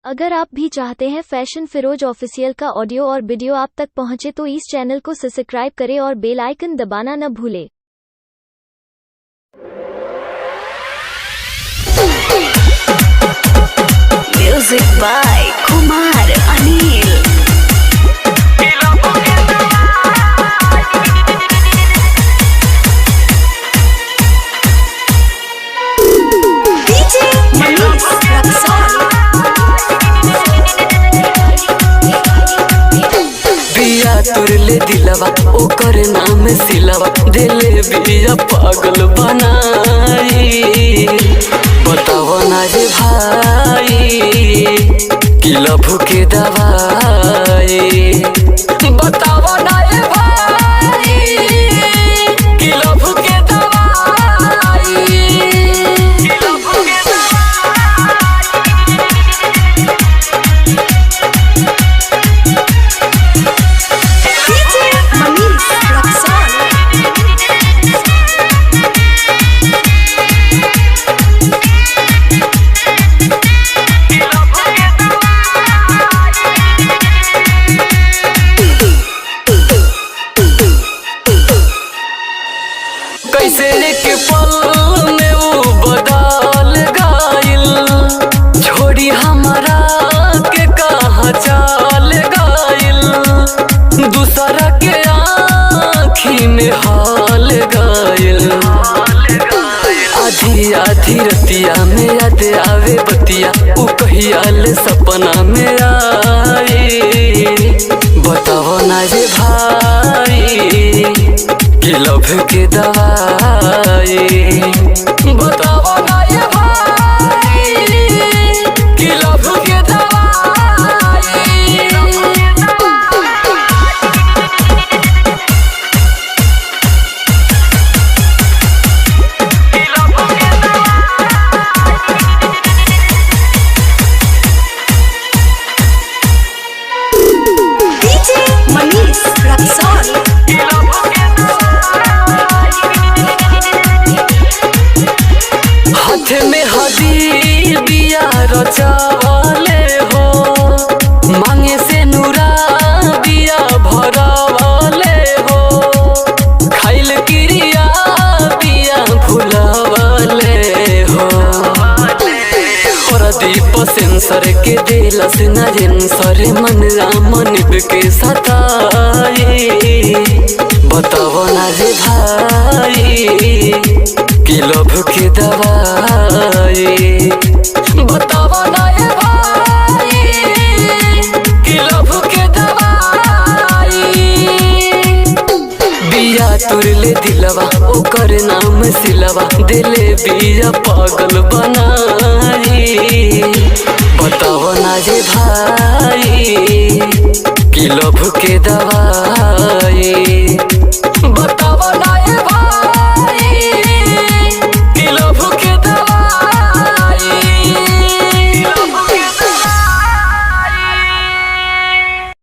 अगर आप भी चाहते हैं फैशन फिरोज ऑफिशियल का ऑडियो और वीडियो आप तक पहुंचे तो इस चैनल को सब्सक्राइब करें और बेल आइकन दबाना न भूलें। Music by Kumar Anil. तुरले दिलवा ओकर नाम सिलवा दिले बिया पागल बनाई। बताओ ना रे भाई कि लभ के दवाई। बताओ ना रे भाई कि लभ के दवाई। कैसे के पल में वो बदल गइल। छोड़ी हमारा के कहाँ चल गइल। दूसरा के आँखी में हाल गइल। आधी आधी रतिया में याद आवे बतिया उ कहियाल सपना में आई। बताओ ना रे भाई कि लभ के दवाई। बताओ ना ये भाई कि लभ के दवाई। हाथ में हदी बिया रचावले हो। मांगे से नूरा बिया भरावले हो। खाइल क्रिया बिया भुलावले हो। प्रदीप सेंसर के दिलस नरेंसर मन रामनिब के सताई। बताओ ना रे भाई कि लभ के दवाई। बताओ ना ये भाई कि लभ के दवाई। बिया तुरले दिलवा ओकर नाम सिलवा दिले बिया पागल बनाई। बताओ ना रे भाई कि लभ के दवाई।